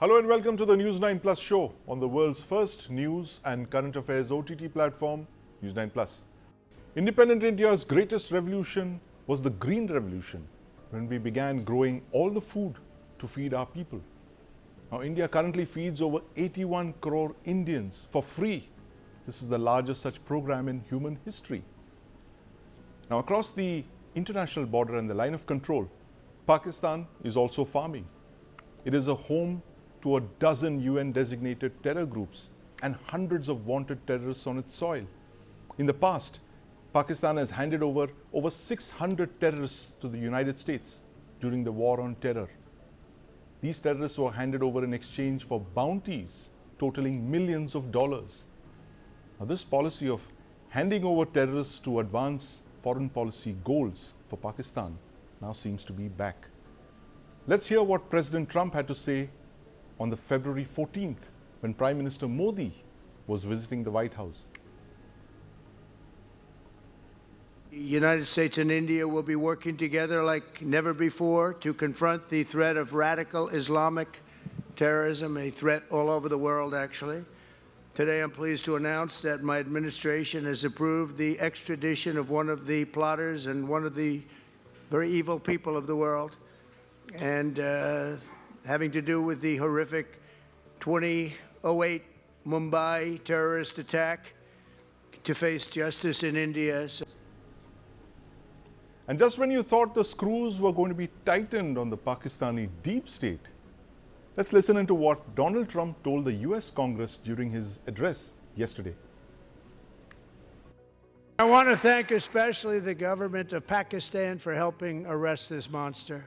Hello and welcome to the News9 Plus show on the world's first news and current affairs OTT platform, News9 Plus. Independent India's greatest revolution was the Green Revolution, when we began growing all the food to feed our people. Now, India currently feeds over 81 crore Indians for free. This is the largest such program in human history. Now, across the international border and the line of control, Pakistan is also farming. It is a home to a dozen UN-designated terror groups and hundreds of wanted terrorists on its soil. In the past, Pakistan has handed over 600 terrorists to the United States during the war on terror. These terrorists were handed over in exchange for bounties totaling millions of dollars. Now, this policy of handing over terrorists to advance foreign policy goals for Pakistan now seems to be back. Let's hear what President Trump had to say on the February 14th when Prime Minister Modi was visiting the White House. The United States and India will be working together like never before to confront the threat of radical Islamic terrorism, a threat all over the world, actually. Today, I'm pleased to announce that my administration has approved the extradition of one of the plotters and one of the very evil people of the world, and having to do with the horrific 2008 Mumbai terrorist attack, to face justice in India. And just when you thought the screws were going to be tightened on the Pakistani deep state, let's listen into what Donald Trump told the US Congress during his address yesterday. I want to thank especially the government of Pakistan for helping arrest this monster.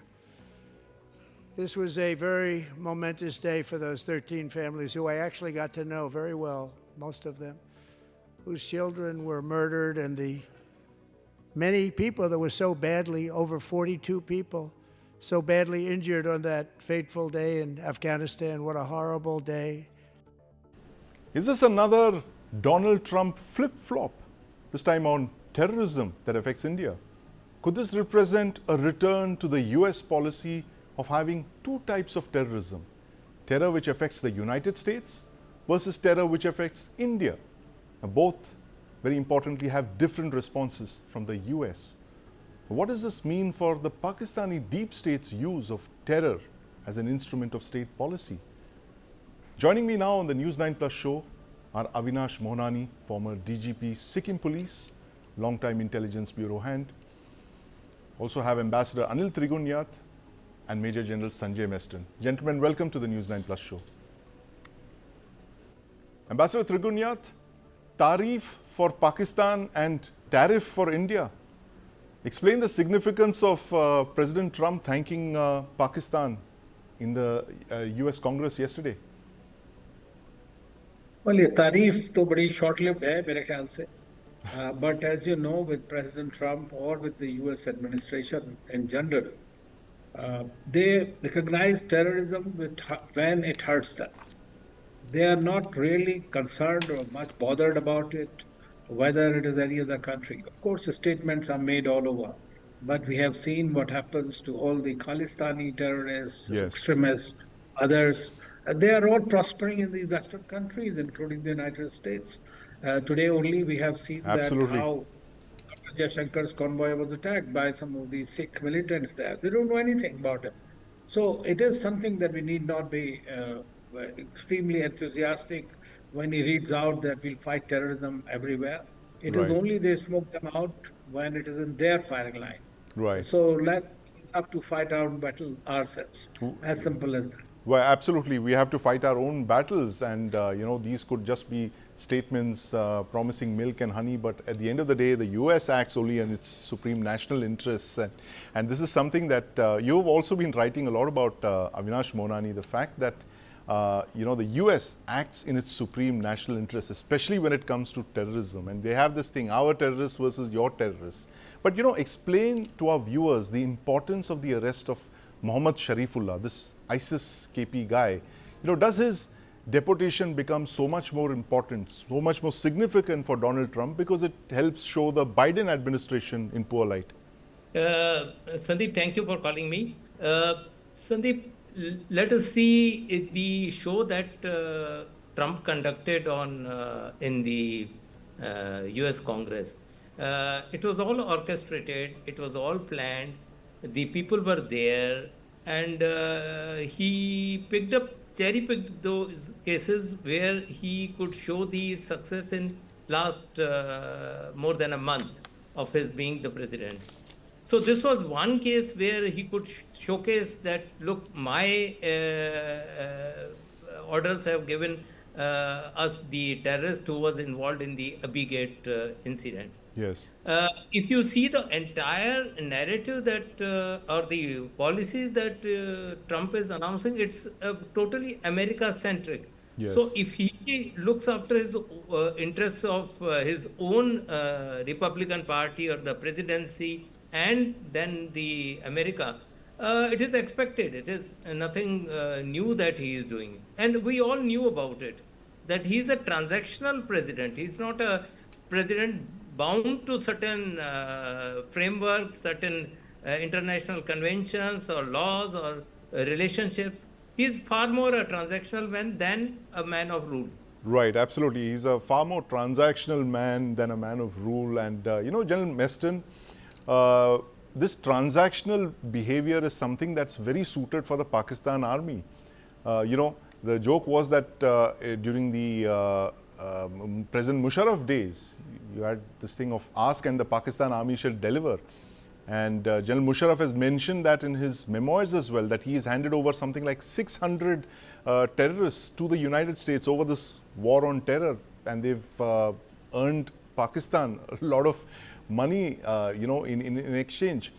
This was a very momentous day for those 13 families who I actually got to know very well, most of them, whose children were murdered, and the many people that were so badly, over 42 people, so badly injured on that fateful day in Afghanistan. What a horrible day. Is this another Donald Trump flip-flop, this time on terrorism that affects India? Could this represent a return to the US policy of having two types of terrorism? Terror which affects the United States versus terror which affects India. Now, both, very importantly, have different responses from the US. What does this mean for the Pakistani deep state's use of terror as an instrument of state policy? Joining me now on the News9 Plus show are Avinash Mohanani, former DGP Sikkim Police, long-time Intelligence Bureau hand. Also have Ambassador Anil Trigunyat and Major General Sanjay Meston. Gentlemen, welcome to the News9 Plus show. Ambassador Trigunyat, Tarif for Pakistan and tariff for India. Explain the significance of President Trump thanking Pakistan in the US Congress yesterday. Well, ये तारीफ तो बड़ी short-lived है मेरे ख्याल से. But as you know, with President Trump or with the US administration in general, they recognize terrorism when it hurts them. They are not really concerned or much bothered about it, whether it is any other country. Of course, statements are made all over, but we have seen what happens to all the Khalistani terrorists, Yes, extremists, others. They are all prospering in these Western countries, including the United States. Today only we have seen absolutely, that how Jaishankar's convoy was attacked by some of these Sikh militants there. They don't know anything about it. So it is something that we need not be extremely enthusiastic when he reads out that we'll fight terrorism everywhere. It right, is only they smoke them out when it is in their firing line. right. So let's have to fight our own battle ourselves. As simple as that. Well, absolutely. We have to fight our own battles, and these could just be statements promising milk and honey, but at the end of the day, the US acts only in its supreme national interests, and this is something that you've also been writing a lot about, Avinash Mohanani, the fact that the US acts in its supreme national interests, especially when it comes to terrorism, and they have this thing, our terrorists versus your terrorists. But explain to our viewers the importance of the arrest of Mohammad Sharifullah, this ISIS KP guy. Does his deportation become so much more important, so much more significant for Donald Trump because it helps show the Biden administration in poor light? Sandeep, thank you for calling me. Sandeep, let us see the show that Trump conducted on in the U.S. Congress. It was all orchestrated. It was all planned. The people were there, and he cherry picked those cases where he could show the success in last more than a month of his being the president. So this was one case where he could showcase that, look, my orders have given us the terrorist who was involved in the Abigate incident. Yes. If you see the entire narrative that or the policies that Trump is announcing, it's totally America-centric. Yes. So if he looks after his interests of his own Republican Party or the presidency and then the America, it is expected. It is nothing new that he is doing. And we all knew about it, that he's a transactional president. He's not a president bound to certain frameworks, certain international conventions or laws or relationships. He's far more a transactional man than a man of rule. Right, absolutely. He's a far more transactional man than a man of rule. And, General Meston, this transactional behavior is something that's very suited for the Pakistan army. The joke was that during the President Musharraf days, you had this thing of ask and the Pakistan army shall deliver. And General Musharraf has mentioned that in his memoirs as well, that he has handed over something like 600 terrorists to the United States over this war on terror. And they've earned Pakistan a lot of money, in exchange.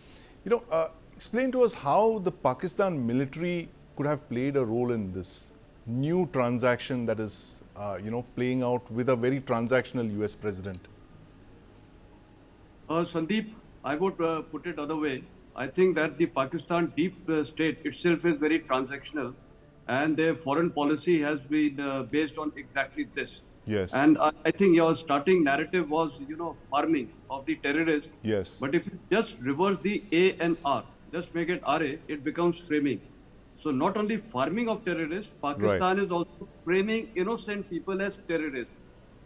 Explain to us how the Pakistan military could have played a role in this new transaction that is, playing out with a very transactional US president. Sandeep, I would put it other way. I think that the Pakistan deep state itself is very transactional, and their foreign policy has been based on exactly this. Yes. And I think your starting narrative was, farming of the terrorists. Yes. But if you just reverse the A and R, just make it RA, it becomes framing. So not only farming of terrorists, Pakistan is also framing innocent people as terrorists.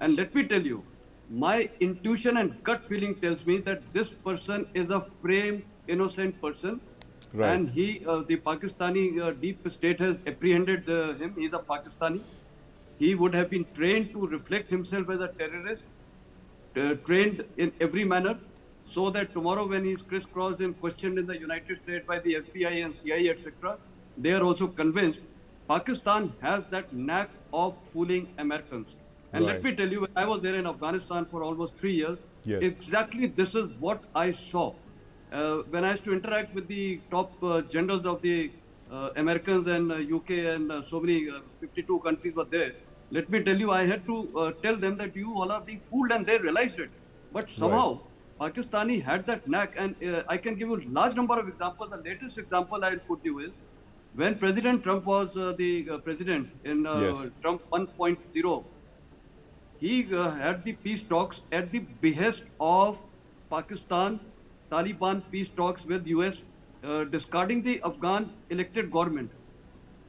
And let me tell you, my intuition and gut feeling tells me that this person is a framed innocent person. Right. And he, the Pakistani deep state has apprehended him. He's a Pakistani. He would have been trained to reflect himself as a terrorist, trained in every manner, so that tomorrow when he's crisscrossed and questioned in the United States by the FBI and CIA, etc., they are also convinced Pakistan has that knack of fooling Americans. And let me tell you, when I was there in Afghanistan for almost 3 years, exactly this is what I saw. When I used to interact with the top generals of the Americans and UK and so many 52 countries were there. Let me tell you, I had to tell them that you all are being fooled, and they realized it. But somehow, Pakistani had that knack, and I can give you a large number of examples. The latest example I'll put you is, when President Trump was the president in Trump 1.0, he had the peace talks at the behest of Pakistan, Taliban peace talks with US, discarding the Afghan elected government.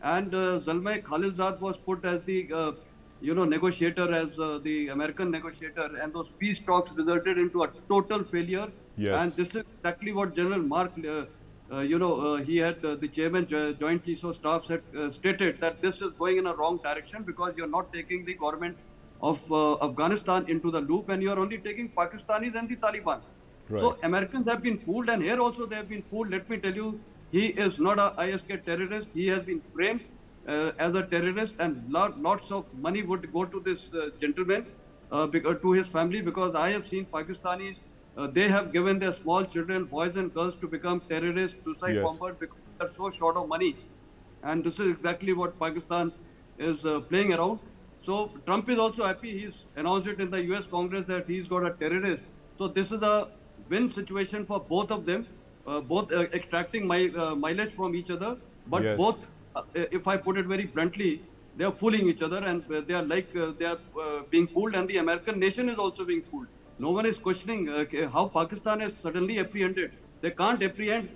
And Zalmay Khalilzad was put as the negotiator, as the American negotiator, and those peace talks resulted into a total failure. Yes. And this is exactly what General Mark, he had the chairman, Joint Chiefs of Staff, stated that this is going in a wrong direction because you're not taking the government of Afghanistan into the loop, and you're only taking Pakistanis and the Taliban. Right. So Americans have been fooled, and here also they have been fooled. Let me tell you, he is not a ISK terrorist. He has been framed as a terrorist, and lots of money would go to this gentleman, to his family, because I have seen Pakistanis, they have given their small children, boys and girls, to become terrorists, suicide bombers, because they're so short of money. And this is exactly what Pakistan is playing around. So Trump is also happy. He's announced it in the US Congress that he's got a terrorist. So this is a win situation for both of them, both extracting mileage from each other, but both, if I put it very bluntly, they are fooling each other, and they are being fooled, and the American nation is also being fooled. No one is questioning how Pakistan is suddenly apprehended. They can't apprehend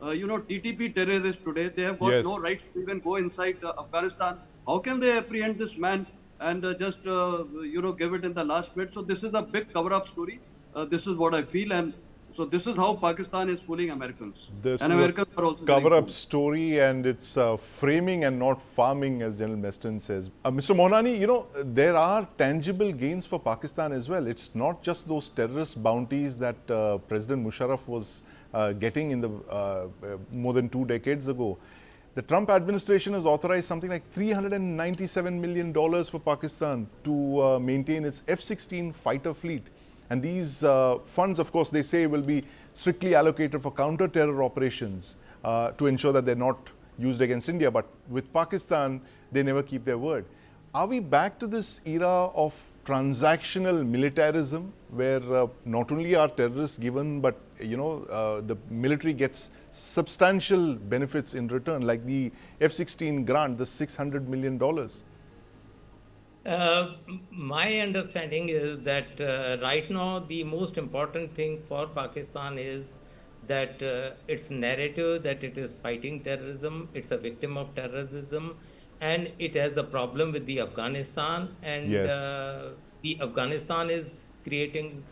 TTP terrorists today. They have got Yes. no rights to even go inside Afghanistan. How can they apprehend this man and just give it in the last minute? So this is a big cover-up story. This is what I feel, and so this is how Pakistan is fooling Americans. This And is Americans a are also getting cover-up fooled. story, and it's framing and not farming, as General Meston says. Mr. Mohanani, there are tangible gains for Pakistan as well. It's not just those terrorist bounties that President Musharraf was getting in the more than 2 decades ago. The Trump administration has authorized something like $397 million for Pakistan to maintain its F-16 fighter fleet. And these funds, of course, they say will be strictly allocated for counter-terror operations to ensure that they're not used against India. But with Pakistan, they never keep their word. Are we back to this era of transactional militarism where not only are terrorists given, but the military gets substantial benefits in return, like the F-16 grant, the $600 million? My understanding is that right now the most important thing for Pakistan is that its narrative that it is fighting terrorism, it's a victim of terrorism, and it has a problem with the Afghanistan, and Yes. the Afghanistan is creating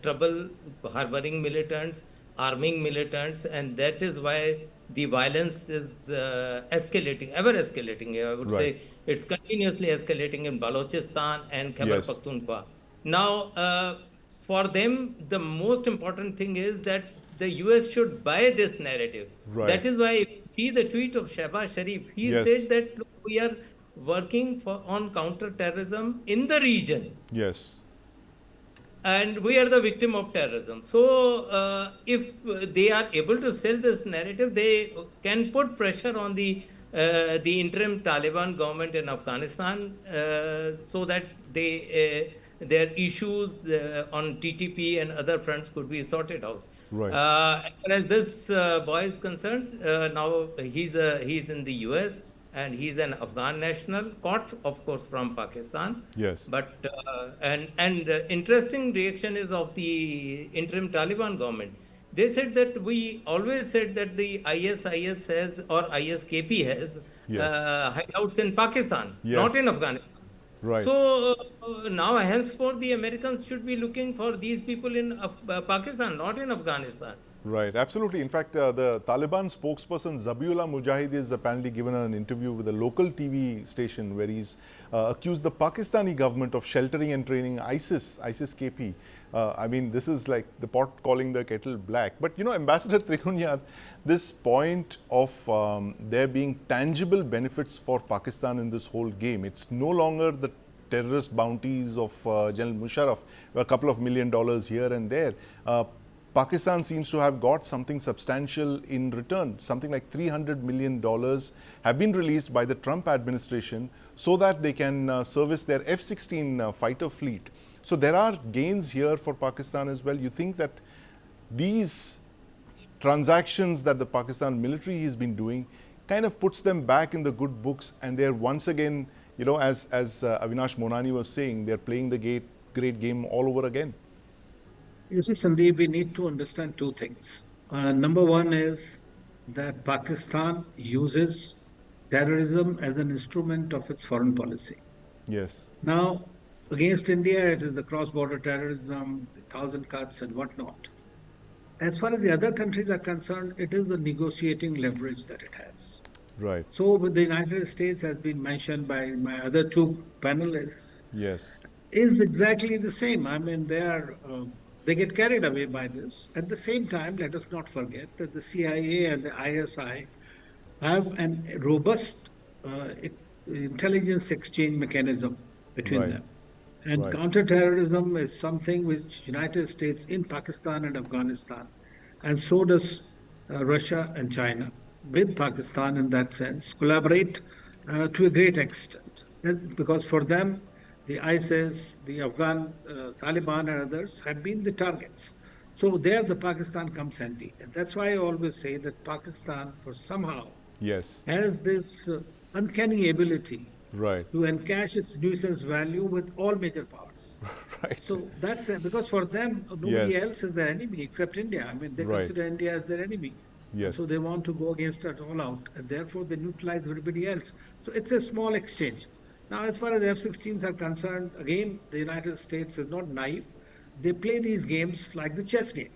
trouble, harboring militants, arming militants, and that is why the violence is escalating, ever escalating. I would Right. say it's continuously escalating in Balochistan and Khyber Yes. Pakhtunkhwa. Now, for them, the most important thing is that the US should buy this narrative. Right. That is why, if you see the tweet of Shehbaz Sharif, he Yes. said that look, we are working on counter-terrorism in the region, Yes. and we are the victim of terrorism. So, if they are able to sell this narrative, they can put pressure on the interim Taliban government in Afghanistan so that their issues on TTP and other fronts could be sorted out. Right. As far as this boy is concerned, now he's in the US and he's an Afghan national, caught, of course, from Pakistan. Yes. But interesting reaction is of the interim Taliban government. They said that we always said that the ISIS has, or ISKP has, Yes. hideouts in Pakistan, Yes. not in Afghanistan. Right. So now henceforth the Americans should be looking for these people in Pakistan, not in Afghanistan. Right, absolutely. In fact, the Taliban spokesperson Zabiullah Mujahid is apparently given an interview with a local TV station where he's accused the Pakistani government of sheltering and training ISIS-KP. I mean, this is like the pot calling the kettle black. But, Ambassador Trikunyad, this point of there being tangible benefits for Pakistan in this whole game, it's no longer the terrorist bounties of General Musharraf, a couple of $1 million here and there. Pakistan seems to have got something substantial in return. Something like $300 million have been released by the Trump administration so that they can service their F-16 fighter fleet. So there are gains here for Pakistan as well. You think that these transactions that the Pakistan military has been doing kind of puts them back in the good books, and they're once again, as Avinash Monani was saying, they're playing the great game all over again? You see, Sandeep, we need to understand two things. Number one is that Pakistan uses terrorism as an instrument of its foreign policy. Yes. Now, against India, it is the cross-border terrorism, the 1,000 cuts and whatnot. As far as the other countries are concerned, it is the negotiating leverage that it has. Right. So with the United States, has been mentioned by my other two panelists, Yes. is exactly the same. I mean, they get carried away by this. At the same time, let us not forget that the CIA and the ISI have a robust intelligence exchange mechanism between Right. them. And Right. counterterrorism is something which United States in Pakistan and Afghanistan, and so does Russia and China with Pakistan in that sense, collaborate to a great extent. Because for them, the ISIS, the Afghan Taliban and others have been the targets. So there the Pakistan comes handy. And that's why I always say that Pakistan, for somehow, Yes. has this uncanny ability Right. to encash its nuisance value with all major powers. Right. So that's because for them, nobody Yes. else is their enemy except India. I mean, they Right. consider India as their enemy. Yes. So they want to go against us all out, and therefore they neutralize everybody else. So it's a small exchange. Now, as far as F-16s are concerned, again, the United States is not naive. They play these games like the chess game,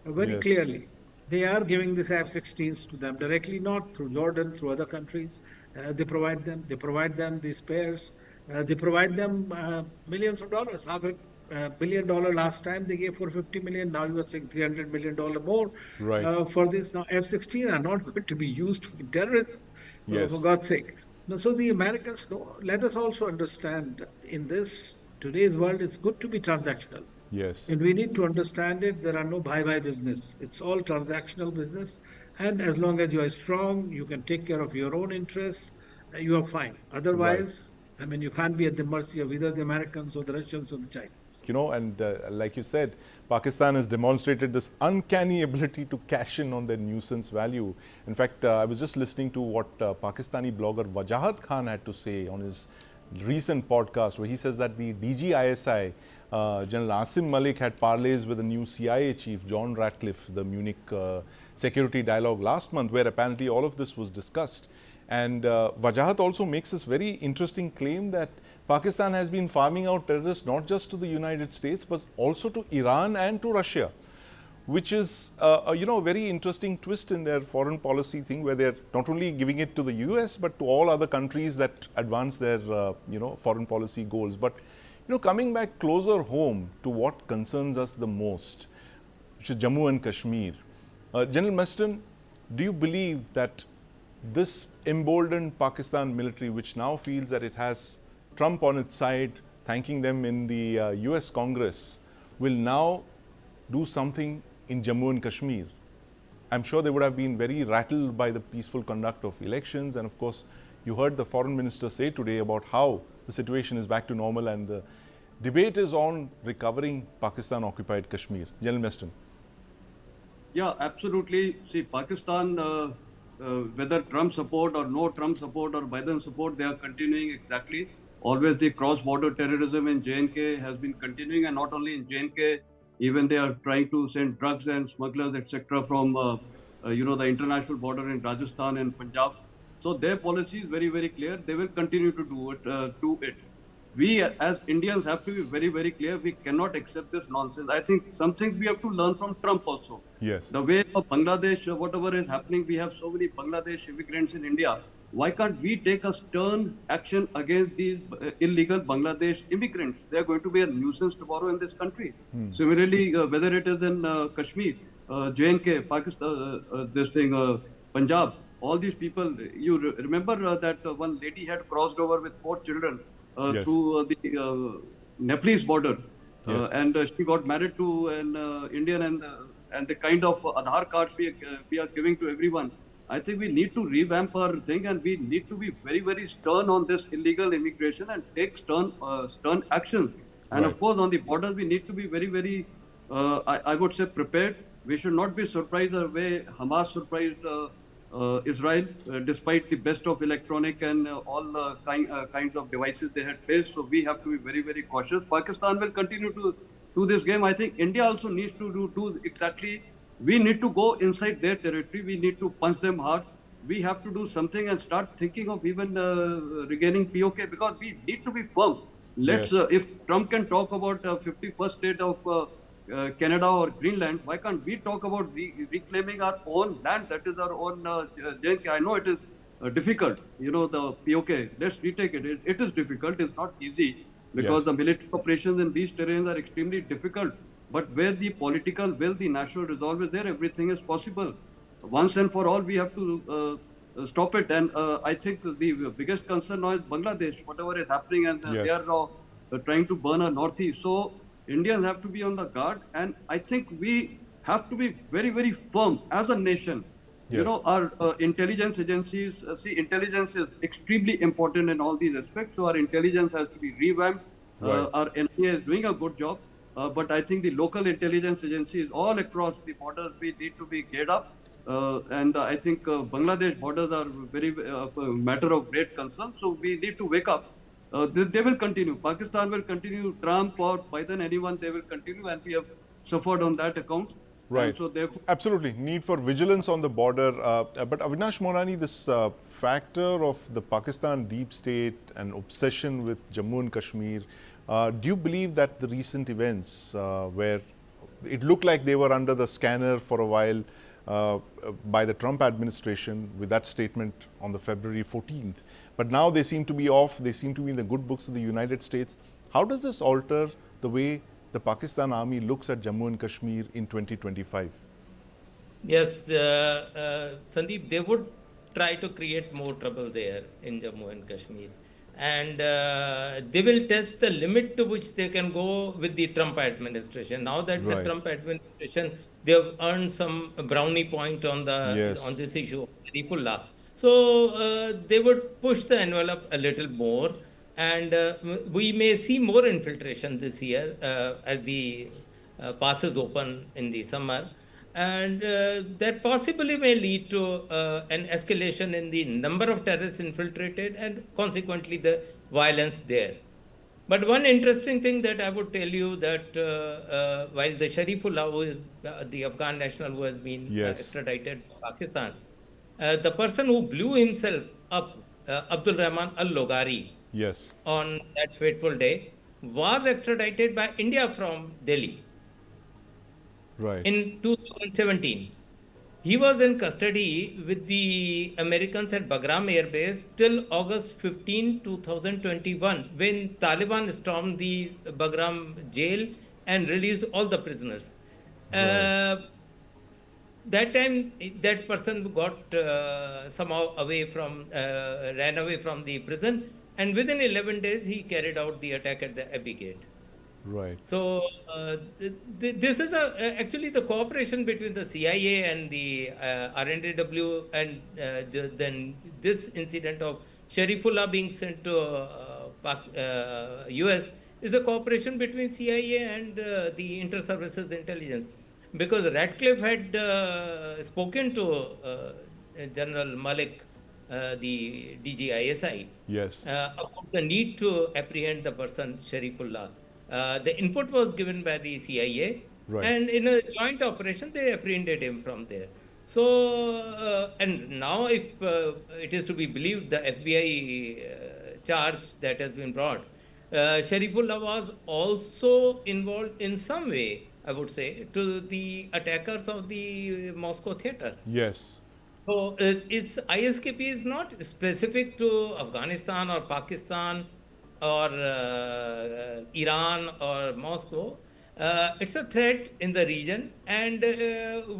very Yes. clearly. They are giving these F-16s to them directly, not through Jordan, through other countries. They provide them. They provide them these spares. They provide them millions of dollars. $500 million last time they gave for 50 million. Now you are saying $300 million more Right. for this. Now F-16 are not going to be used for terrorism, for Yes. God's sake. No, so the Americans know. Let us also understand in this today's world, it's good to be transactional. Yes. And we need to understand it. There are no bye-bye business. It's all transactional business. And as long as you are strong, you can take care of your own interests, you are fine. Right. Otherwise, I mean, you can't be at the mercy of either the Americans or the Russians or the Chinese. You know, and like you said, Pakistan has demonstrated this uncanny ability to cash in on their nuisance value. In fact, I was just listening to what Pakistani blogger Wajahat Khan had to say on his recent podcast, where he says that the DGISI, General Asim Malik, had parlays with the new CIA chief, John Ratcliffe, the Munich security dialogue last month, where apparently all of this was discussed. And Wajahat also makes this very interesting claim that Pakistan has been farming out terrorists not just to the United States, but also to Iran and to Russia, which is a very interesting twist in their foreign policy thing, where they're not only giving it to the US, but to all other countries that advance their foreign policy goals. But coming back closer home to what concerns us the most, which is Jammu and Kashmir. General Meston, do you believe that this emboldened Pakistan military, which now feels that it has Trump on its side, thanking them in the US Congress, will now do something in Jammu and Kashmir? I'm sure they would have been very rattled by the peaceful conduct of elections. And of course, you heard the foreign minister say today about how the situation is back to normal and the debate is on recovering Pakistan-occupied Kashmir. General Meston. Yeah, absolutely. See, Pakistan, whether Trump support or no Trump support or Biden support, they are continuing exactly. Always the cross-border terrorism in J&K has been continuing, and not only in J&K, even they are trying to send drugs and smugglers, etc., from the international border in Rajasthan and Punjab. So their policy is very, very clear. They will continue to do it. We as Indians have to be very, very clear. We cannot accept this nonsense. I think some things we have to learn from Trump also. Yes. The way of Bangladesh, whatever is happening, we have so many Bangladesh immigrants in India. Why can't we take a stern action against these illegal Bangladesh immigrants? They are going to be a nuisance tomorrow in this country. Similarly, whether it is in Kashmir, J&K, Pakistan, Punjab, all these people, you remember that one lady had crossed over with 4 children Yes. through the Nepalese border, Yes. and she got married to an Indian, and the kind of Aadhaar cards we are giving to everyone. I think we need to revamp our thing, and we need to be very, very stern on this illegal immigration and take stern action. And Right. of course, on the borders, we need to be very, very, I would say, prepared. We should not be surprised the way Hamas surprised Israel, despite the best of electronic and all kinds of devices they had placed. So we have to be very, very cautious. Pakistan will continue to do this game. I think India also needs to do exactly. We need to go inside their territory. We need to punch them hard. We have to do something and start thinking of even regaining POK, because we need to be firm. Let's, Yes. if Trump can talk about 51st state of Canada or Greenland, why can't we talk about reclaiming our own land? That is our own JNK. I know it is difficult, the POK. Let's retake it. It is difficult. It's not easy, because Yes. the military operations in these terrains are extremely difficult. But where the political will, the national resolve is there, everything is possible. Once and for all, we have to stop it. And I think the biggest concern now is Bangladesh, whatever is happening, and Yes. they are now trying to burn our northeast. So Indians have to be on the guard, and I think we have to be very, very firm as a nation. Yes. Our intelligence agencies, intelligence is extremely important in all these aspects. So our intelligence has to be revamped. Right. Our NIA is doing a good job. But I think the local intelligence agencies all across the borders, we need to be geared up. And I think Bangladesh borders are very a matter of great concern. So we need to wake up. They will continue. Pakistan will continue. Trump or Biden, anyone, they will continue. And we have suffered on that account. Right. And so therefore, Absolutely. Need for vigilance on the border. But Avinash Monani, this factor of the Pakistan deep state and obsession with Jammu and Kashmir, do you believe that the recent events where it looked like they were under the scanner for a while by the Trump administration with that statement on the February 14th, but now they seem to be off, they seem to be in the good books of the United States. How does this alter the way the Pakistan army looks at Jammu and Kashmir in 2025? Yes, Sandeep, they would try to create more trouble there in Jammu and Kashmir. And they will test the limit to which they can go with the Trump administration. Now that the Right. Trump administration, they have earned some brownie point on Yes. this issue of Sharifullah. So they would push the envelope a little more, and we may see more infiltration this year as the passes open in the summer, and that possibly may lead to an escalation in the number of terrorists infiltrated and consequently the violence there. But one interesting thing that I would tell you that while the Sharifullah, who is the Afghan national who has been Yes. extradited to Pakistan, the person who blew himself up, Abdul Rahman Al Logari, Yes. on that fateful day, was extradited by India from Delhi Right. in 2017. He was in custody with the Americans at Bagram Air Base till August 15, 2021, when Taliban stormed the Bagram jail and released all the prisoners. Right. That time, that person got somehow ran away from the prison, and within 11 days, he carried out the attack at the Abbey Gate. Right. So this is actually the cooperation between the CIA and the RNDW, and then this incident of Sharifullah being sent to US is a cooperation between CIA and the inter-services intelligence, because Ratcliffe had spoken to General Malik, the DGISI, Yes. about the need to apprehend the person Sharifullah. The input was given by the CIA, Right. and in a joint operation, they apprehended him from there. So, and now, if it is to be believed, the FBI charge that has been brought, Sharifullah was also involved in some way, I would say, to the attackers of the Moscow theater. Yes. So its ISKP is not specific to Afghanistan or Pakistan or Iran or Moscow. It's a threat in the region, and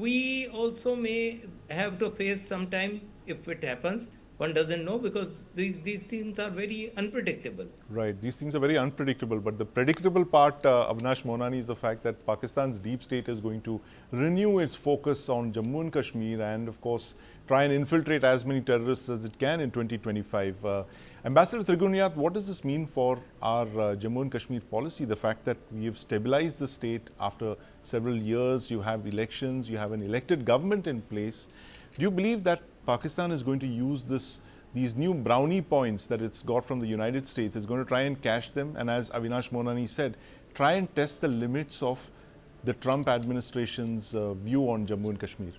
we also may have to face sometime if it happens. One doesn't know, because these things are very unpredictable. Right. These things are very unpredictable. But the predictable part, Avinash Monani, is the fact that Pakistan's deep state is going to renew its focus on Jammu and Kashmir and, of course, try and infiltrate as many terrorists as it can in 2025. Ambassador Trigunyat, what does this mean for our Jammu and Kashmir policy? The fact that we have stabilized the state after several years, you have elections, you have an elected government in place. Do you believe that Pakistan is going to use these new brownie points that it's got from the United States, is going to try and cash them, and as Avinash Monani said, try and test the limits of the Trump administration's view on Jammu and Kashmir?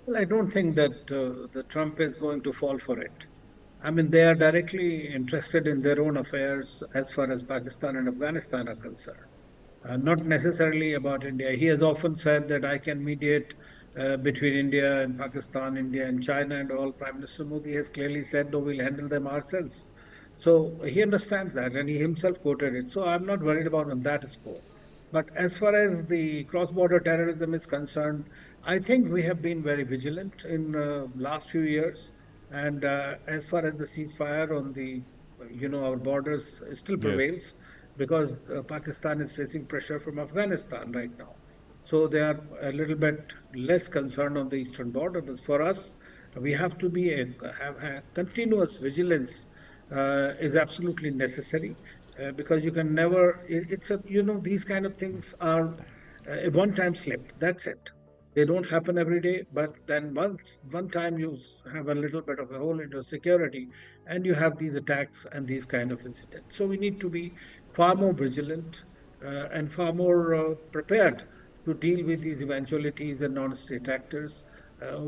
Well, I don't think that the Trump is going to fall for it. I mean, they are directly interested in their own affairs as far as Pakistan and Afghanistan are concerned, not necessarily about India. He has often said that I can mediate between India and Pakistan, India and China and all. Prime Minister Modi has clearly said, no, we'll handle them ourselves. So he understands that, and he himself quoted it. So I'm not worried about on that score. But as far as the cross-border terrorism is concerned, I think we have been very vigilant in last few years. And as far as the ceasefire on the, our borders still prevails, because Pakistan is facing pressure from Afghanistan right now. So they are a little bit less concerned on the eastern border. But for us, we have to have a continuous vigilance is absolutely necessary, because you can never. These kind of things are a one-time slip. That's it. They don't happen every day, but then one time you have a little bit of a hole into security, and you have these attacks and these kind of incidents. So we need to be far more vigilant and far more prepared to deal with these eventualities and non-state actors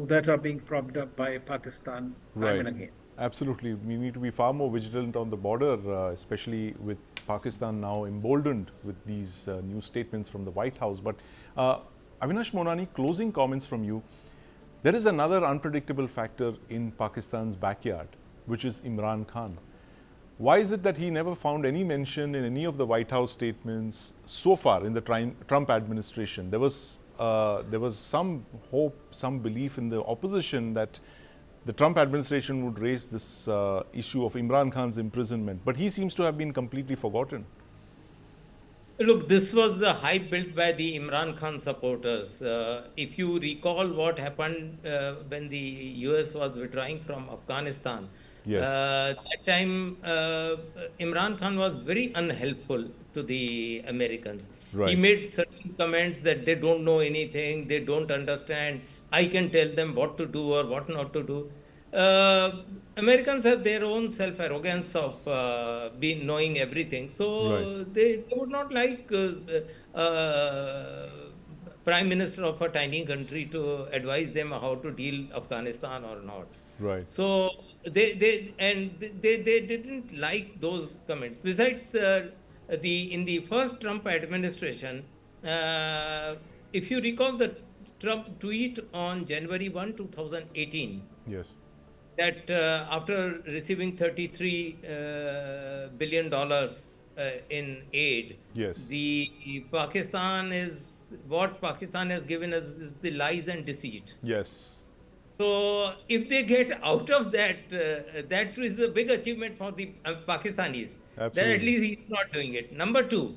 that are being propped up by Pakistan time and again. Absolutely. We need to be far more vigilant on the border, especially with Pakistan now emboldened with these new statements from the White House. But Avinash Monani, closing comments from you. There is another unpredictable factor in Pakistan's backyard, which is Imran Khan. Why is it that he never found any mention in any of the White House statements so far in the Trump administration? There was some hope, some belief in the opposition that the Trump administration would raise this issue of Imran Khan's imprisonment, but he seems to have been completely forgotten. Look, this was the hype built by the Imran Khan supporters. If you recall what happened when the US was withdrawing from Afghanistan, Yes. that time Imran Khan was very unhelpful to the Americans. Right. He made certain comments that they don't know anything, they don't understand. I can tell them what to do or what not to do. Americans have their own self-arrogance of being knowing everything, so they would not like prime minister of a tiny country to advise them how to deal Afghanistan or not. Right. So they didn't like those comments. Besides, in the first Trump administration, if you recall the Trump tweet on January 1, 2018, Yes. that after receiving $33 billion in aid, Yes. Pakistan has given us is the lies and deceit. Yes. So if they get out of that, that is a big achievement for the Pakistanis. Absolutely. Then at least he's not doing it. Number two,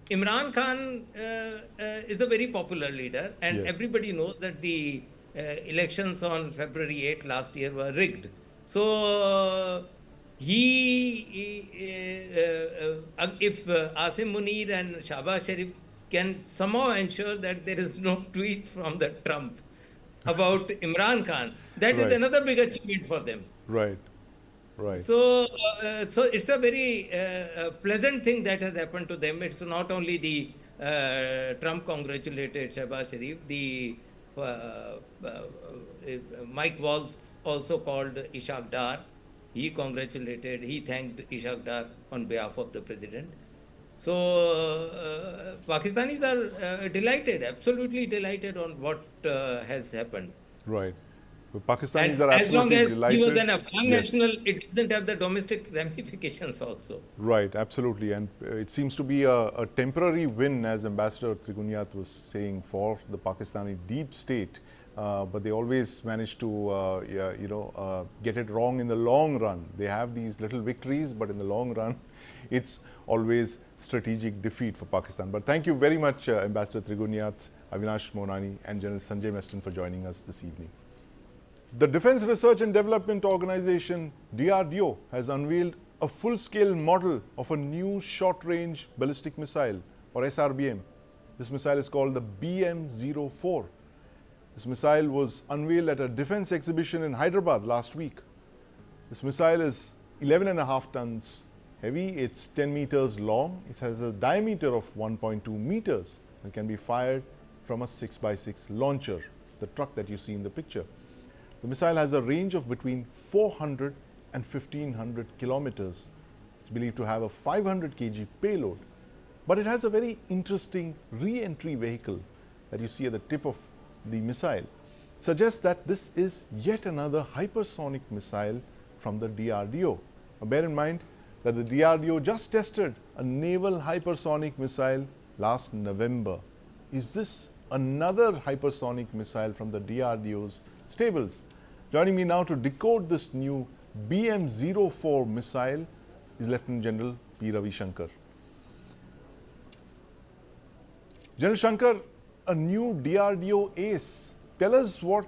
Imran Khan is a very popular leader, and Yes. everybody knows that the elections on February 8 last year were rigged. So if Asim Munir and Shahbaz Sharif can somehow ensure that there is no tweet from the Trump about Imran Khan, that is Right. another big achievement for them. Right. Right. So it's a very pleasant thing that has happened to them. It's not only the Trump congratulated Shahbaz Sharif, the Mike Waltz also called Ishaq Dar. He thanked Ishaq Dar on behalf of the president. So Pakistanis are delighted, absolutely delighted on what has happened. Right. The Pakistanis And are as long absolutely as delighted. he was an Afghan Yes. national, it doesn't have the domestic ramifications also. Right, absolutely. And it seems to be a temporary win, as Ambassador Trigunyat was saying, for the Pakistani deep state. But they always manage to, get it wrong in the long run. They have these little victories, but in the long run, it's always strategic defeat for Pakistan. But thank you very much, Ambassador Trigunyat, Avinash Monani, and General Sanjay Meston for joining us this evening. The Defence Research and Development Organization, DRDO, has unveiled a full-scale model of a new short-range ballistic missile, or SRBM. This missile is called the BM-04. This missile was unveiled at a defence exhibition in Hyderabad last week. This missile is 11.5 tons heavy, it's 10 meters long, it has a diameter of 1.2 meters, and can be fired from a 6x6 launcher, the truck that you see in the picture. The missile has a range of between 400 and 1500 kilometers. It's believed to have a 500 kg payload, but it has a very interesting re-entry vehicle that you see at the tip of the missile. It suggests that this is yet another hypersonic missile from the DRDO. Now, bear in mind that the DRDO just tested a naval hypersonic missile last November. Is this another hypersonic missile from the DRDO's stables? Joining me now to decode this new BM-04 missile is Lieutenant General P. Ravi Shankar. General Shankar, a new DRDO ace. Tell us what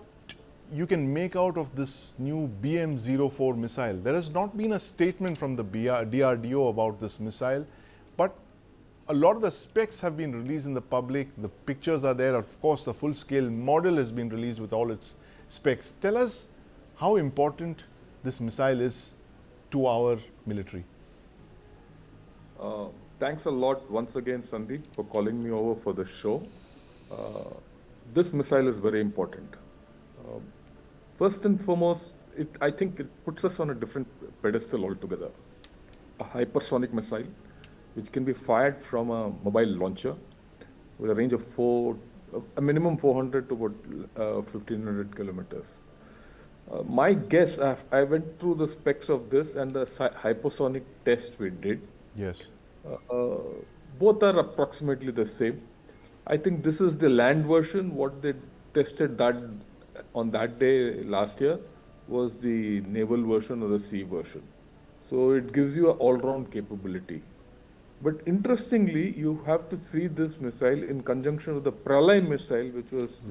you can make out of this new BM-04 missile. There has not been a statement from the DRDO about this missile, but a lot of the specs have been released in the public. The pictures are there. Of course, the full-scale model has been released with all its specs. Tell us how important this missile is to our military. thanks a lot once again, Sandeep, for calling me over for the show. This missile is very important. First and foremost, I think it puts us on a different pedestal altogether. A hypersonic missile, which can be fired from a mobile launcher with a range of a minimum 400 to about 1500 kilometers. My guess, I went through the specs of this and the hypersonic test we did. Yes. Both are approximately the same. I think this is the land version. What they tested on that day last year was the naval version or the sea version. So it gives you an all-round capability. But interestingly, you have to see this missile in conjunction with the Pralay missile, which was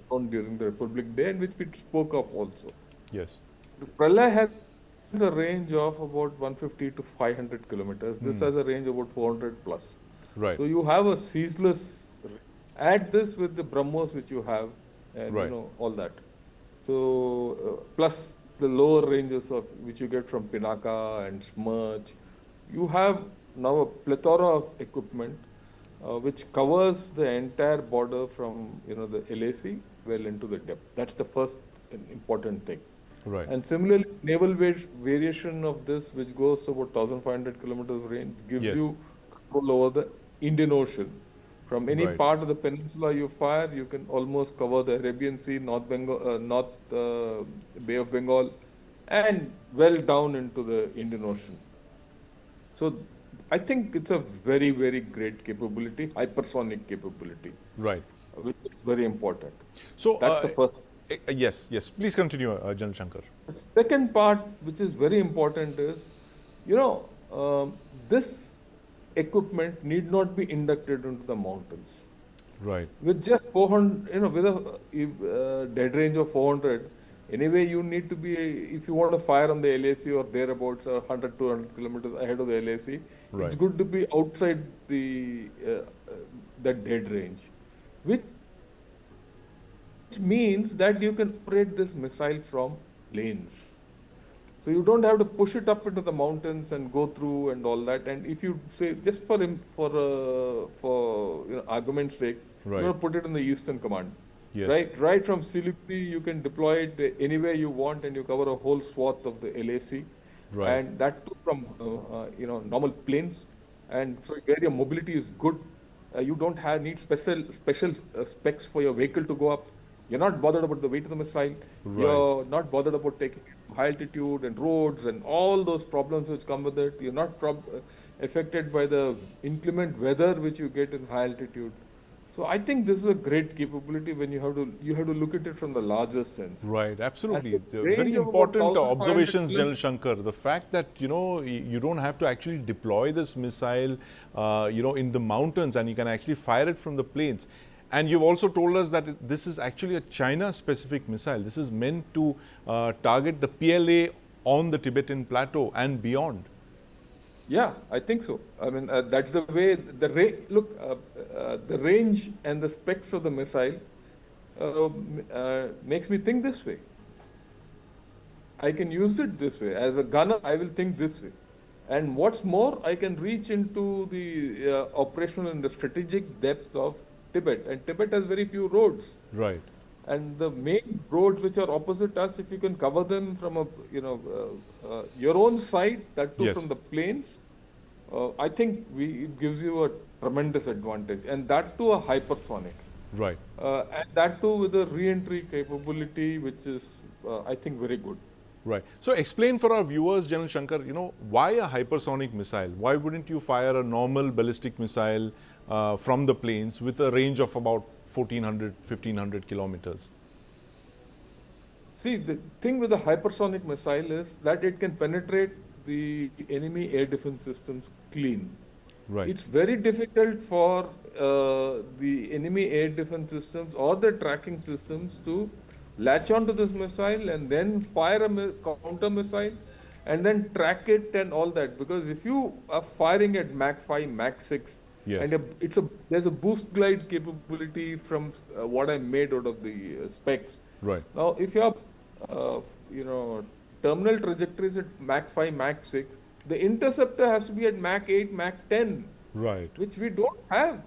shown during the Republic Day and which we spoke of also. Yes. The Pralay has a range of about 150 to 500 kilometers. This has a range of about 400 plus. Right. So you have a ceaseless. Add this with the BrahMos which you have, and all that. So plus the lower ranges of which you get from Pinaka and Smerch, you have now a plethora of equipment which covers the entire border from the LAC well into the depth. That's the first important thing. Right. And similarly, naval variation of this, which goes to about 1,500 kilometers range, gives you control over the Indian Ocean. From any part of the peninsula you fire, you can almost cover the Arabian Sea, North Bay of Bengal, and well down into the Indian Ocean. So I think it's a very, very great capability, hypersonic capability. Right. Which is very important. So that's the first. Yes. Please continue, General Shankar. The second part, which is very important, is, this equipment need not be inducted into the mountains. Right. With just 400, with a dead range of 400, anyway, you need to be, if you want to fire on the LAC or thereabouts, 100, 200 kilometers ahead of the LAC, it's good to be outside the that dead range, which means that you can operate this missile from planes. So you don't have to push it up into the mountains and go through and all that. And if you say, just for argument's sake, you want to put it in the Eastern Command. Yes. Right from Siliguri, you can deploy it anywhere you want, and you cover a whole swath of the LAC. Right. And that too from normal planes. And so where your mobility is good, you don't need special specs for your vehicle to go up. You're not bothered about the weight of the missile. Right. You're not bothered about taking it to high altitude and roads and all those problems which come with it. You're not affected by the inclement weather which you get in high altitude. So I think this is a great capability when you have to look at it from the larger sense. Right, absolutely. Very important observations, General Shankar. The fact that you don't have to actually deploy this missile in the mountains, and you can actually fire it from the plains. And you've also told us that this is actually a China-specific missile. This is meant to target the PLA on the Tibetan Plateau and beyond. Yeah, I think so. I mean, that's the way the range and the specs of the missile makes me think this way. I can use it this way. As a gunner, I will think this way. And what's more, I can reach into the operational and the strategic depth of Tibet. And Tibet has very few roads. Right. And the main roads which are opposite us, if you can cover them from your own side, that too from the plains, I think it gives you a tremendous advantage, and that too a hypersonic. Right. And that too with a re-entry capability, which is, I think, very good. Right. So explain for our viewers, General Shankar, why a hypersonic missile? Why wouldn't you fire a normal ballistic missile from the planes with a range of about 1,400, 1,500 kilometers? See, the thing with the hypersonic missile is that it can penetrate the enemy air defense systems clean. Right. It's very difficult for the enemy air defense systems or the tracking systems to latch onto this missile and then fire a counter missile and then track it and all that. Because if you are firing at Mach 5, Mach 6, and there's a boost glide capability from what I made out of the specs. Right. Now, if you have terminal trajectories at Mach 5, Mach 6, the interceptor has to be at Mach 8, Mach 10, Right. which we don't have.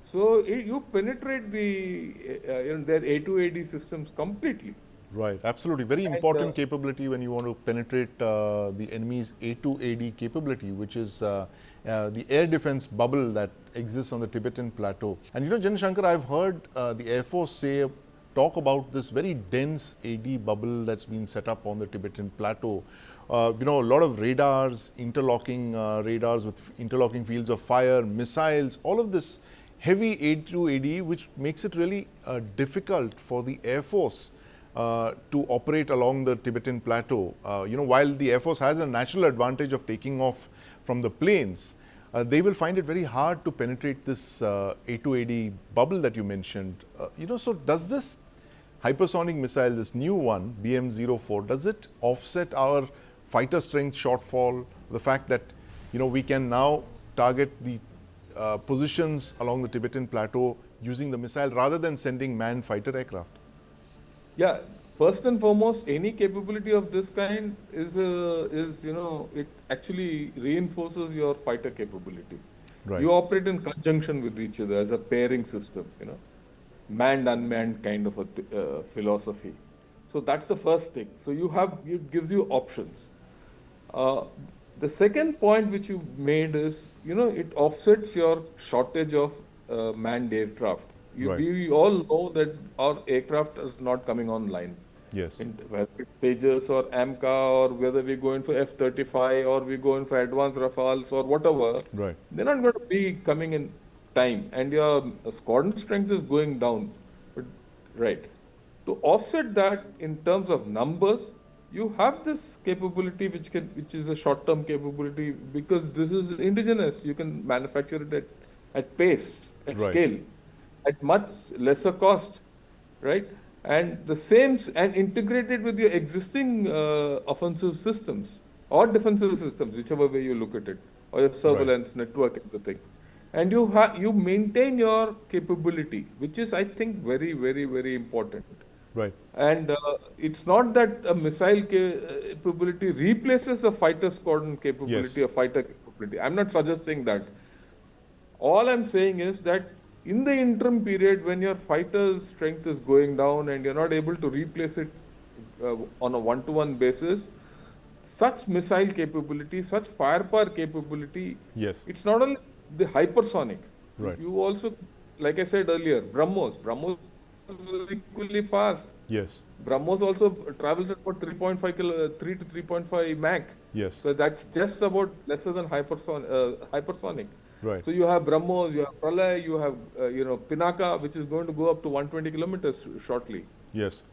So you penetrate their A2AD systems completely. Right, absolutely. Very And, important capability when you want to penetrate the enemy's A2AD capability, which is the air defense bubble that exists on the Tibetan plateau. And you know, Jan Shankar, I've heard the Air Force talk about this very dense AD bubble that's been set up on the Tibetan plateau. You know, a lot of radars, interlocking radars with interlocking fields of fire, missiles, all of this heavy A2AD, which makes it really difficult for the Air Force to operate along the Tibetan plateau. You know, while the Air Force has a natural advantage of taking off from the plains, they will find it very hard to penetrate this A2AD bubble that you mentioned. You know, so does this hypersonic missile, this new one, BM-04, does it offset our fighter strength shortfall? The fact that, you know, we can now target the positions along the Tibetan plateau using the missile rather than sending manned fighter aircraft? Yeah, first and foremost, any capability of this kind is you know, it actually reinforces your fighter capability. Right. You operate in conjunction with each other as a pairing system, you know, manned unmanned kind of a philosophy. So that's the first thing. So it gives you options. The second point which you made is, you know, it offsets your shortage of manned aircraft. Right. We all know that our aircraft is not coming online. Yes. Whether it's Tejas or AMCA, or whether we're going for F-35 or we're going for advanced Rafales or whatever, Right. they're not going to be coming in time, and your squadron strength is going down. But, right. To offset that in terms of numbers, you have this capability which is a short-term capability, because this is indigenous. You can manufacture it at pace, at Right. scale, at much lesser cost, right? And the same, and integrated with your existing offensive systems or defensive systems, whichever way you look at it, or your surveillance network, everything. And you maintain your capability, which is, I think, very, very, very important. Right. And it's not that a missile capability replaces a fighter squadron capability, Yes. a fighter capability. I'm not suggesting that. All I'm saying is that in the interim period, when your fighter's strength is going down and you're not able to replace it on a one-to-one basis, such missile capability, such firepower capability, Yes. it's not only the hypersonic. Right. You also, like I said earlier, BrahMos is equally fast. Yes. BrahMos also travels at about 3 to 3.5 Mach. Yes. So that's just about lesser than hypersonic. Right. So you have BrahMos, you have Pralay, you have Pinaka, which is going to go up to 120 kilometers shortly. Yes.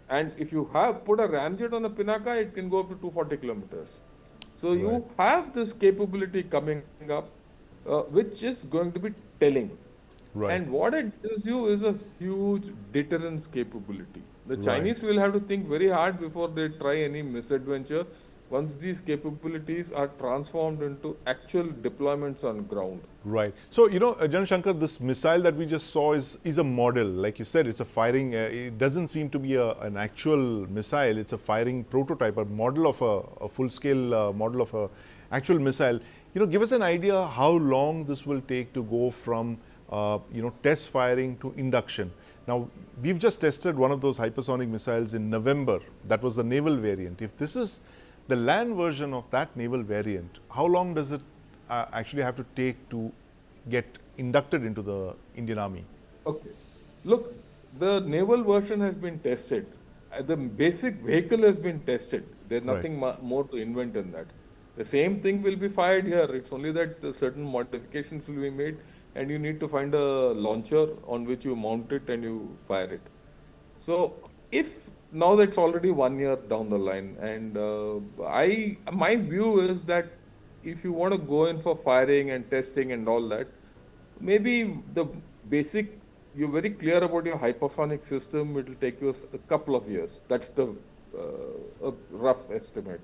And if you have put a ramjet on a Pinaka, it can go up to 240 kilometers. So you have this capability coming up, which is going to be telling. Right. And what it gives you is a huge deterrence capability. The Right. Chinese will have to think very hard before they try any misadventure, once these capabilities are transformed into actual deployments on ground. Right. So, you know, Jan Shankar, this missile that we just saw is a model. Like you said, it's a firing, it doesn't seem to be an actual missile. It's a firing prototype, a model of a full-scale model of a actual missile. You know, give us an idea how long this will take to go from, you know, test firing to induction. Now, we've just tested one of those hypersonic missiles in November. That was the naval variant. If this is the land version of that naval variant, how long does it actually have to take to get inducted into the Indian Army? Okay. Look, the naval version has been tested. The basic vehicle has been tested. There's nothing more to invent in that. The same thing will be fired here. It's only that certain modifications will be made, and you need to find a launcher on which you mount it and you fire it. So if now that's already 1 year down the line, and my view is that if you want to go in for firing and testing and all that, maybe the basic, you're very clear about your hypersonic system, it will take you a couple of years. That's the a rough estimate.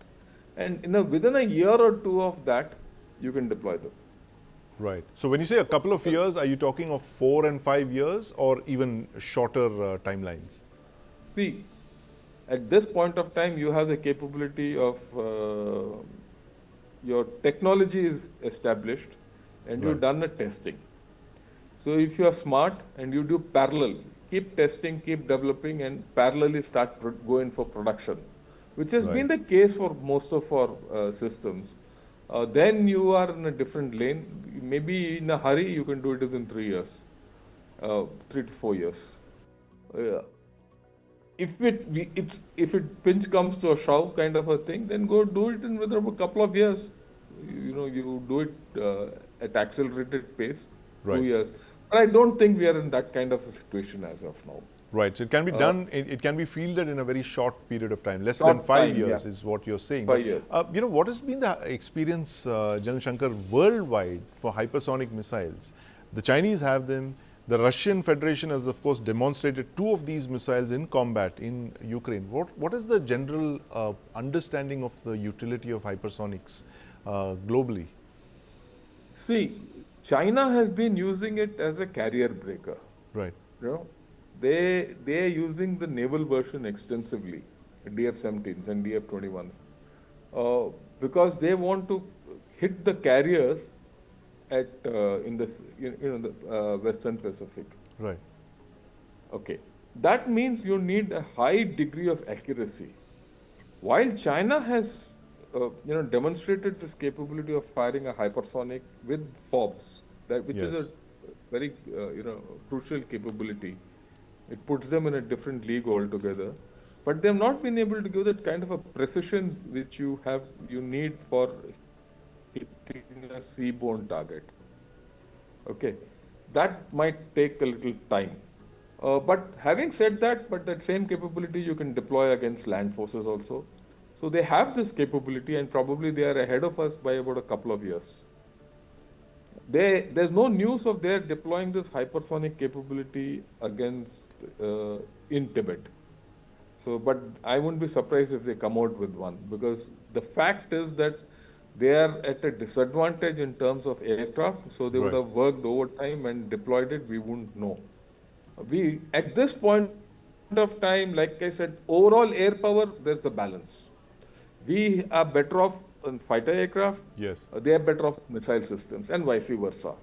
And within a year or two of that, you can deploy them. Right. So when you say a couple of years, are you talking of 4 and 5 years or even shorter timelines? See, at this point of time, you have the capability of your technology is established and you've done the testing. So if you are smart and you do parallel, keep testing, keep developing, and parallelly start going for production, which has been the case for most of our systems. Then you are in a different lane. Maybe in a hurry, you can do it within 3 years, 3 to 4 years. If it pinch comes to a shove kind of a thing, then go do it in within a couple of years. You do it at accelerated pace, 2 years. But I don't think we are in that kind of a situation as of now. Right. So it can be done, it can be fielded in a very short period of time. Less than 5 years is what you're saying. 5 years. What has been the experience, General Shankar, worldwide for hypersonic missiles? The Chinese have them. The Russian Federation has, of course, demonstrated 2 of these missiles in combat in Ukraine. What is the general understanding of the utility of hypersonics globally? See, China has been using it as a carrier breaker. Right. They are using the naval version extensively, DF-17s and DF-21s, because they want to hit the carriers at in the Western Pacific. Right. Okay, that means you need a high degree of accuracy. While China has demonstrated this capability of firing a hypersonic with FOBs, which is a very crucial capability. It puts them in a different league altogether. But they have not been able to give that kind of a precision which you need for hitting a seaborne target. Okay, that might take a little time. But having said that, that same capability you can deploy against land forces also. So they have this capability, and probably they are ahead of us by about a couple of years. There's no news of their deploying this hypersonic capability against in Tibet. So, but I wouldn't be surprised if they come out with one, because the fact is that they are at a disadvantage in terms of aircraft. So they would have worked overtime and deployed it. We wouldn't know. We at this point of time, like I said, overall air power, there's a balance. We are better off on fighter aircraft. Yes. They are better off missile systems, and vice versa.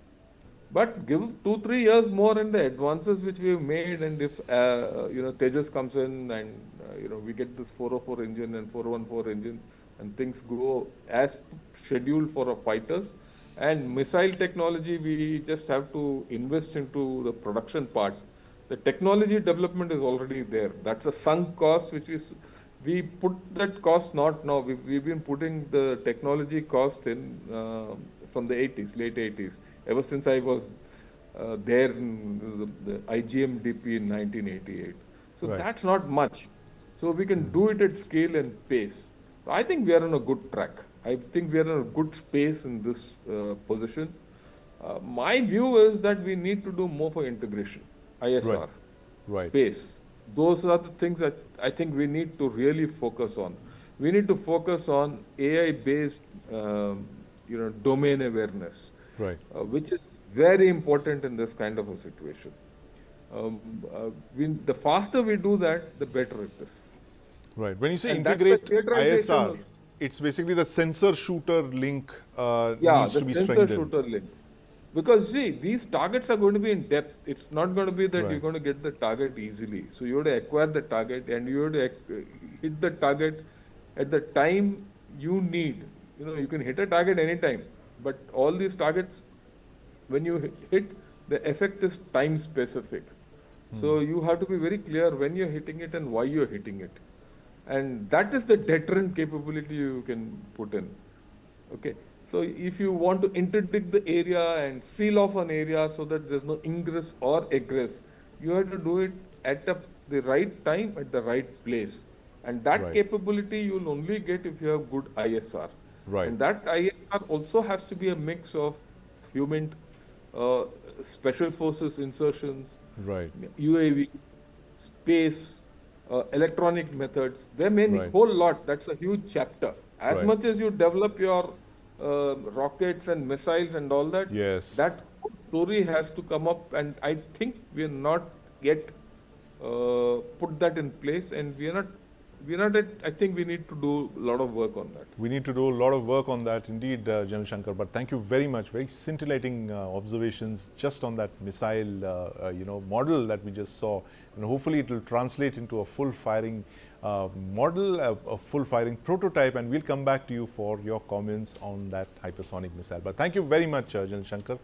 But give 2-3 years more in the advances which we have made, and if Tejas comes in and we get this 404 engine and 414 engine, and things go as scheduled for our fighters, and missile technology, we just have to invest into the production part. The technology development is already there. That's a sunk cost which we put that cost not now. We've been putting the technology cost in from the 80s, late 80s, ever since I was there in the IGMDP in 1988. So that's not much. So we can do it at scale and pace. So I think we are on a good track. I think we are in a good space in this position. My view is that we need to do more for integration, ISR, space. Those are the things that I think we need to really focus on. We need to focus on AI-based, domain awareness, which is very important in this kind of a situation. The faster we do that, the better it is. Right. When you say integrate ISR, it's basically the sensor shooter link needs to be strengthened. Yeah, the sensor shooter link. Because see, these targets are going to be in depth. It's not going to be that you're going to get the target easily. So you have to acquire the target, and you have to hit the target at the time you need. You can hit a target anytime, but all these targets, when you hit, the effect is time specific. So you have to be very clear when you're hitting it and why you're hitting it. And that is the deterrent capability you can put in. Okay. So if you want to interdict the area and seal off an area so that there's no ingress or egress, you have to do it at the right time, at the right place. And that capability you'll only get if you have good ISR. Right. And that ISR also has to be a mix of human, special forces insertions, UAV, space, electronic methods. There may be a whole lot. That's a huge chapter. As much as you develop your rockets and missiles and all that, that story has to come up, and I think we are not yet put that in place, and we are not we're not at, I think we need to do a lot of work on that. We need to do a lot of work on that indeed, General Shankar. But thank you very much. Very scintillating observations just on that missile, model that we just saw. And hopefully it will translate into a full firing model, a full firing prototype. And we'll come back to you for your comments on that hypersonic missile. But thank you very much, General Shankar.